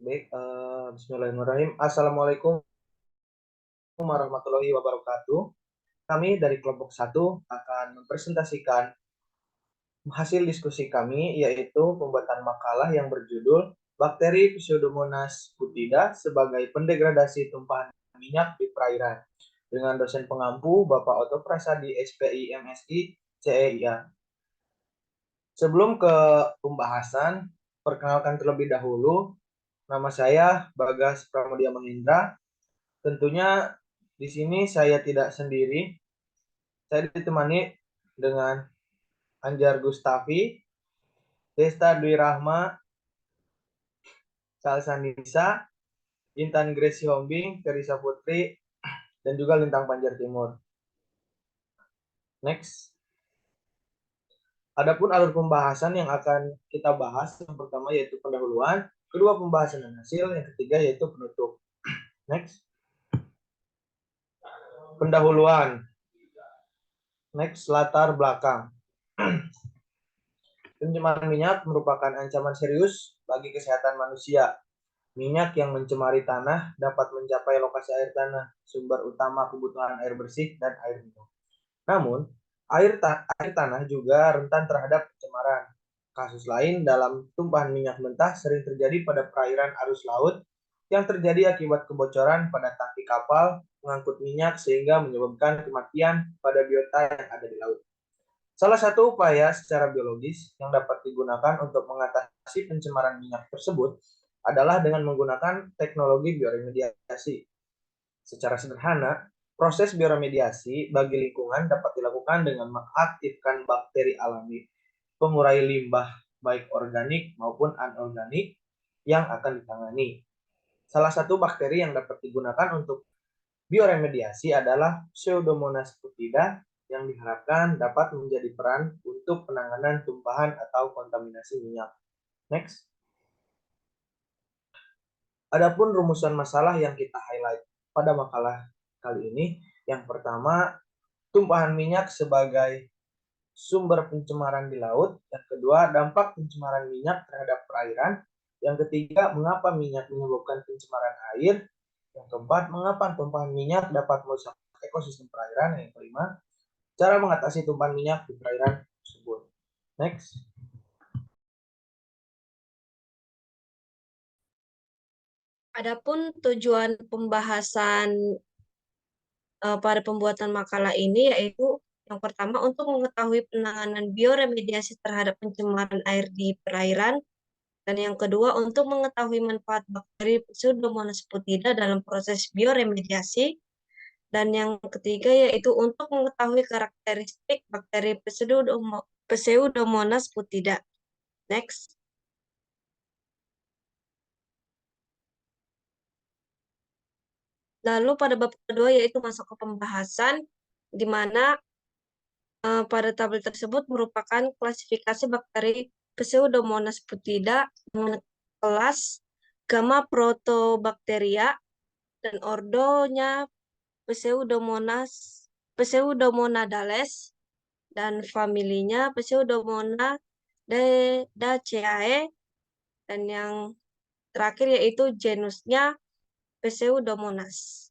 Baik, bismillahirrahmanirrahim. Assalamualaikum warahmatullahi wabarakatuh. Kami dari kelompok 1 akan mempresentasikan hasil diskusi kami, yaitu pembuatan makalah yang berjudul Bakteri Pseudomonas butida sebagai pendegradasi tumpahan minyak di perairan, dengan dosen pengampu Bapak Oto Prasadi SPI MSI CEIA. Sebelum ke pembahasan, perkenalkan terlebih dahulu, nama saya Bagas Pramudia Mahendra. Tentunya di sini saya tidak sendiri. Saya ditemani dengan Anjar Gustavi, Desta Dwi Rahma, Salsanisa, Intan Gracie Hombing, Teresa Putri, dan juga Lintang Panjar Timur. Next. Adapun alur pembahasan yang akan kita bahas, yang pertama yaitu pendahuluan, kedua pembahasan dan hasil, yang ketiga yaitu penutup. Next. Pendahuluan. Next, latar belakang. Pencemaran minyak merupakan ancaman serius bagi kesehatan manusia. Minyak yang mencemari tanah dapat mencapai lokasi air tanah, sumber utama kebutuhan air bersih dan air minum. Namun, air tanah juga rentan terhadap pencemaran. Kasus lain dalam tumpahan minyak mentah sering terjadi pada perairan arus laut yang terjadi akibat kebocoran pada tangki kapal mengangkut minyak sehingga menyebabkan kematian pada biota yang ada di laut. Salah satu upaya secara biologis yang dapat digunakan untuk mengatasi pencemaran minyak tersebut adalah dengan menggunakan teknologi bioremediasi. Secara sederhana, proses bioremediasi bagi lingkungan dapat dilakukan dengan mengaktifkan bakteri alami pengurai limbah baik organik maupun anorganik yang akan ditangani. Salah satu bakteri yang dapat digunakan untuk bioremediasi adalah Pseudomonas butida yang diharapkan dapat menjadi peran untuk penanganan tumpahan atau kontaminasi minyak. Next. Adapun rumusan masalah yang kita highlight pada makalah kali ini, yang pertama, tumpahan minyak sebagai sumber pencemaran di laut. Yang kedua, dampak pencemaran minyak terhadap perairan. Yang ketiga, mengapa minyak menyebabkan pencemaran air. Yang keempat, mengapa tumpahan minyak dapat merusak ekosistem perairan. Yang kelima, cara mengatasi tumpahan minyak di perairan tersebut. Next. Adapun tujuan pembahasan pada pembuatan makalah ini yaitu yang pertama untuk mengetahui penanganan bioremediasi terhadap pencemaran air di perairan, dan yang kedua untuk mengetahui manfaat bakteri Pseudomonas butida dalam proses bioremediasi, dan yang ketiga yaitu untuk mengetahui karakteristik bakteri Pseudomonas butida. Next. Lalu pada bab kedua yaitu masuk ke pembahasan, di mana pada tabel tersebut merupakan klasifikasi bakteri Pseudomonas butida dengan kelas Gamma Protobacteria dan ordonya Pseudomonadales dan familinya Pseudomonadaceae, dan yang terakhir yaitu genusnya Pseudomonas.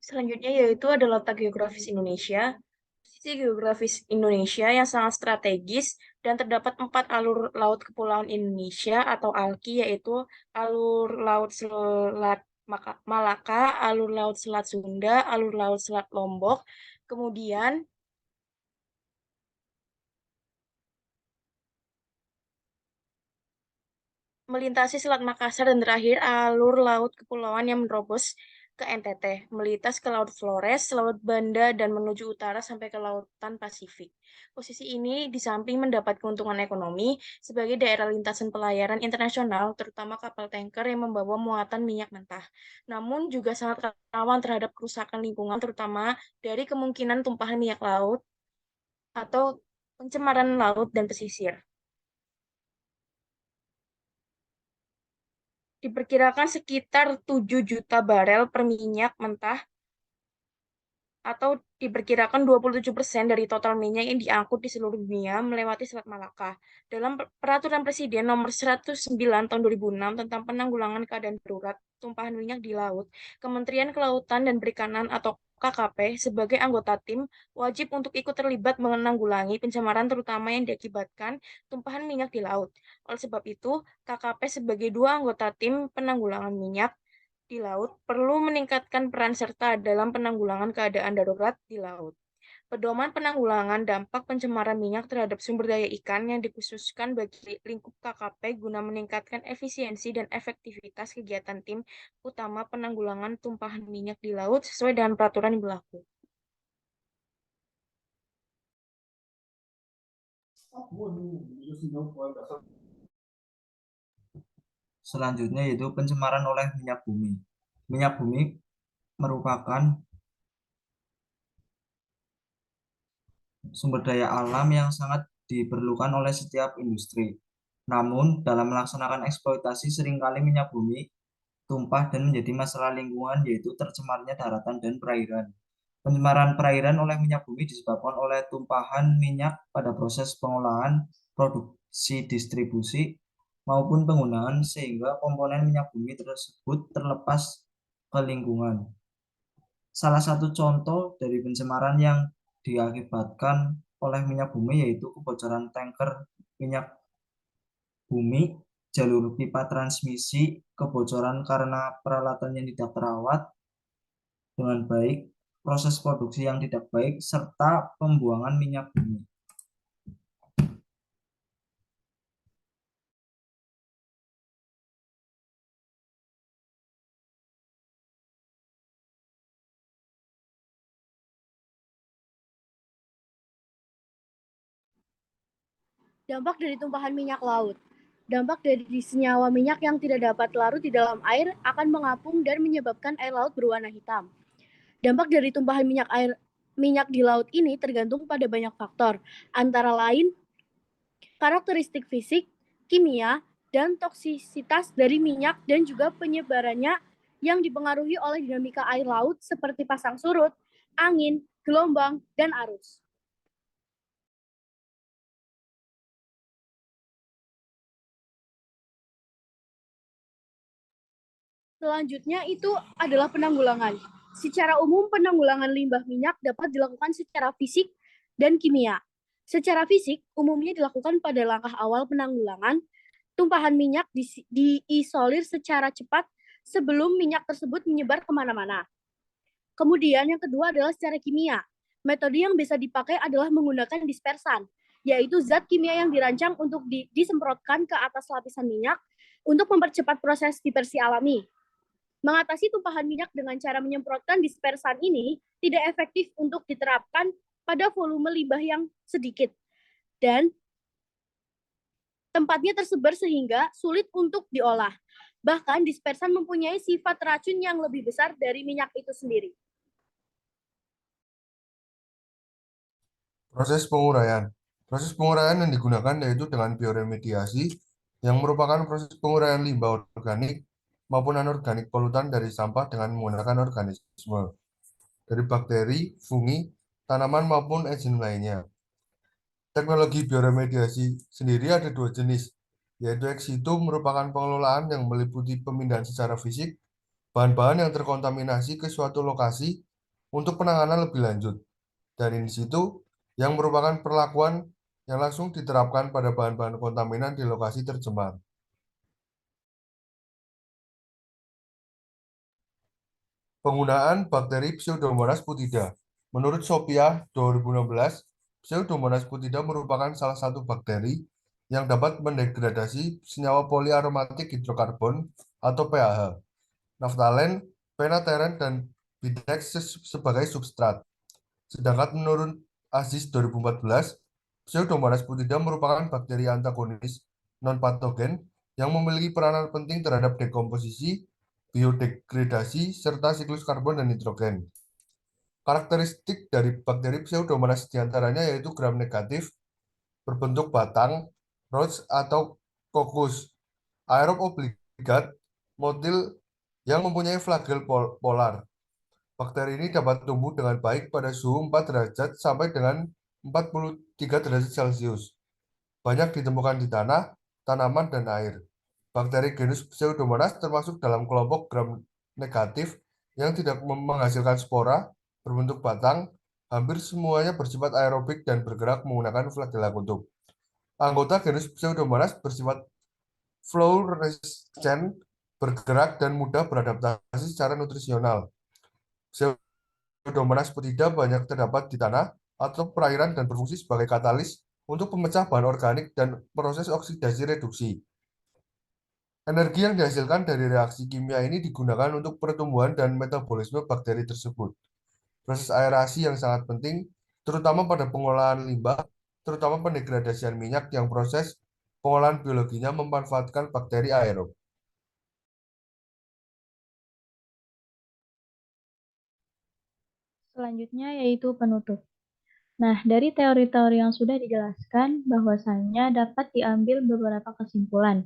Selanjutnya yaitu adalah letak geografis Indonesia. Posisi geografis Indonesia yang sangat strategis dan terdapat 4 alur laut kepulauan Indonesia atau ALKI, yaitu alur laut Selat Malaka, alur laut Selat Sunda, alur laut Selat Lombok, kemudian melintasi Selat Makassar, dan terakhir alur laut kepulauan yang menerobos ke NTT, melintas ke Laut Flores, Laut Banda, dan menuju utara sampai ke Lautan Pasifik. Posisi ini di samping mendapat keuntungan ekonomi sebagai daerah lintasan pelayaran internasional, terutama kapal tanker yang membawa muatan minyak mentah. Namun juga sangat rawan terhadap kerusakan lingkungan, terutama dari kemungkinan tumpahan minyak laut atau pencemaran laut dan pesisir. Diperkirakan sekitar 7 juta barel per minyak mentah atau Diperkirakan 27% dari total minyak yang diangkut di seluruh dunia melewati Selat Malaka. Dalam Peraturan Presiden Nomor 109 Tahun 2006 tentang penanggulangan keadaan darurat tumpahan minyak di laut, Kementerian Kelautan dan Perikanan atau KKP sebagai anggota tim wajib untuk ikut terlibat menanggulangi pencemaran terutama yang diakibatkan tumpahan minyak di laut. Oleh sebab itu, KKP sebagai dua anggota tim penanggulangan minyak di laut perlu meningkatkan peran serta dalam penanggulangan keadaan darurat di laut. Pedoman penanggulangan dampak pencemaran minyak terhadap sumber daya ikan yang dikhususkan bagi lingkup KKP guna meningkatkan efisiensi dan efektivitas kegiatan tim utama penanggulangan tumpahan minyak di laut sesuai dengan peraturan yang berlaku. Selanjutnya yaitu pencemaran oleh minyak bumi. Minyak bumi merupakan sumber daya alam yang sangat diperlukan oleh setiap industri. Namun, dalam melaksanakan eksploitasi seringkali minyak bumi tumpah dan menjadi masalah lingkungan yaitu tercemarnya daratan dan perairan. Pencemaran perairan oleh minyak bumi disebabkan oleh tumpahan minyak pada proses pengolahan, produksi, distribusi, maupun penggunaan sehingga komponen minyak bumi tersebut terlepas ke lingkungan. Salah satu contoh dari pencemaran yang diakibatkan oleh minyak bumi yaitu kebocoran tanker minyak bumi, jalur pipa transmisi, kebocoran karena peralatan yang tidak terawat dengan baik, proses produksi yang tidak baik, serta pembuangan minyak bumi. Dampak dari tumpahan minyak laut. Dampak dari senyawa minyak yang tidak dapat larut di dalam air akan mengapung dan menyebabkan air laut berwarna hitam. Dampak dari tumpahan minyak di laut ini tergantung pada banyak faktor, antara lain karakteristik fisik, kimia, dan toksisitas dari minyak dan juga penyebarannya yang dipengaruhi oleh dinamika air laut seperti pasang surut, angin, gelombang, dan arus. Selanjutnya itu adalah penanggulangan. Secara umum, penanggulangan limbah minyak dapat dilakukan secara fisik dan kimia. Secara fisik, umumnya dilakukan pada langkah awal penanggulangan, tumpahan minyak diisolir secara cepat sebelum minyak tersebut menyebar kemana-mana. Kemudian yang kedua adalah secara kimia. Metode yang bisa dipakai adalah menggunakan dispersan, yaitu zat kimia yang dirancang untuk disemprotkan ke atas lapisan minyak untuk mempercepat proses dispersi alami. Mengatasi tumpahan minyak dengan cara menyemprotkan dispersan ini tidak efektif untuk diterapkan pada volume limbah yang sedikit dan tempatnya tersebar sehingga sulit untuk diolah. Bahkan dispersan mempunyai sifat racun yang lebih besar dari minyak itu sendiri. Proses penguraian. Proses penguraian yang digunakan yaitu dengan bioremediasi yang merupakan proses penguraian limbah organik maupun anorganik polutan dari sampah dengan menggunakan organisme dari bakteri, fungi, tanaman maupun enzim lainnya. Teknologi bioremediasi sendiri ada dua jenis, yaitu ex situ merupakan pengelolaan yang meliputi pemindahan secara fisik bahan-bahan yang terkontaminasi ke suatu lokasi untuk penanganan lebih lanjut, dan in situ yang merupakan perlakuan yang langsung diterapkan pada bahan-bahan kontaminan di lokasi tercemar. Penggunaan bakteri Pseudomonas putida. Menurut Sophia 2016, Pseudomonas putida merupakan salah satu bakteri yang dapat mendegradasi senyawa poliaromatik hidrokarbon atau PAH, naftalen, penateren, dan bidex sebagai substrat. Sedangkan menurut Aziz 2014, Pseudomonas putida merupakan bakteri antagonis non-patogen yang memiliki peranan penting terhadap dekomposisi, biodegradasi, serta siklus karbon dan nitrogen. Karakteristik dari bakteri Pseudomonas diantaranya yaitu gram negatif, berbentuk batang, rods atau kokus, aerob obligat, motil yang mempunyai flagel polar, Bakteri ini dapat tumbuh dengan baik pada suhu 4 derajat sampai dengan 43 derajat Celcius. Banyak ditemukan di tanah, tanaman, dan air. Bakteri genus Pseudomonas termasuk dalam kelompok gram negatif yang tidak menghasilkan spora, berbentuk batang, hampir semuanya bersifat aerobik dan bergerak menggunakan flagella kutub. Anggota genus Pseudomonas bersifat fluorescent, bergerak, dan mudah beradaptasi secara nutrisional. Pseudomonas putida banyak terdapat di tanah atau perairan dan berfungsi sebagai katalis untuk pemecah bahan organik dan proses oksidasi reduksi. Energi yang dihasilkan dari reaksi kimia ini digunakan untuk pertumbuhan dan metabolisme bakteri tersebut. Proses aerasi yang sangat penting, terutama pada pengolahan limbah, terutama pendegradasian minyak yang proses pengolahan biologinya memanfaatkan bakteri aerob. Selanjutnya yaitu penutup. Nah, dari teori-teori yang sudah dijelaskan, bahwasanya dapat diambil beberapa kesimpulan,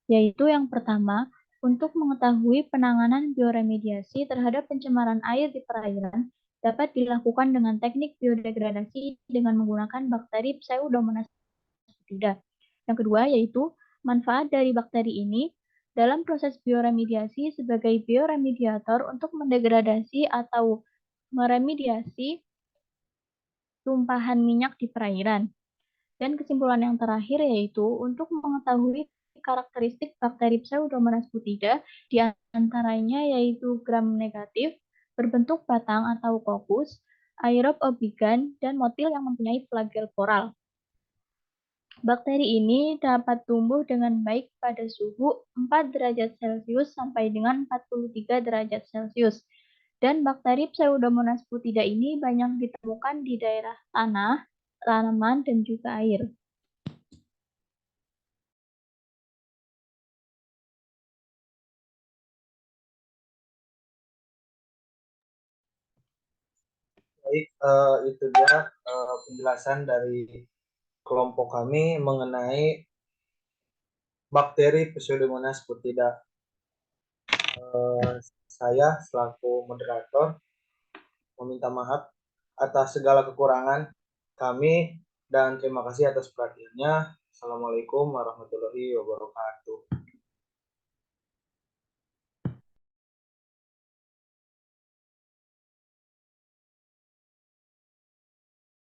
yaitu yang pertama, untuk mengetahui penanganan bioremediasi terhadap pencemaran air di perairan dapat dilakukan dengan teknik biodegradasi dengan menggunakan bakteri Pseudomonas putida. Yang kedua yaitu manfaat dari bakteri ini dalam proses bioremediasi sebagai bioremediator untuk mendegradasi atau meremediasi tumpahan minyak di perairan. Dan kesimpulan yang terakhir yaitu untuk mengetahui karakteristik bakteri Pseudomonas putida, di antaranya yaitu gram negatif, berbentuk batang atau kokus, aerob obligan, dan motil yang mempunyai flagel koral. Bakteri ini dapat tumbuh dengan baik pada suhu 4 derajat Celcius sampai dengan 43 derajat Celcius. Dan bakteri Pseudomonas putida ini banyak ditemukan di daerah tanah, tanaman, dan juga air. Baik, itu dia penjelasan dari kelompok kami mengenai bakteri Pseudomonas putida. Saya selaku moderator meminta maaf atas segala kekurangan kami dan terima kasih atas perhatiannya. Assalamualaikum warahmatullahi wabarakatuh.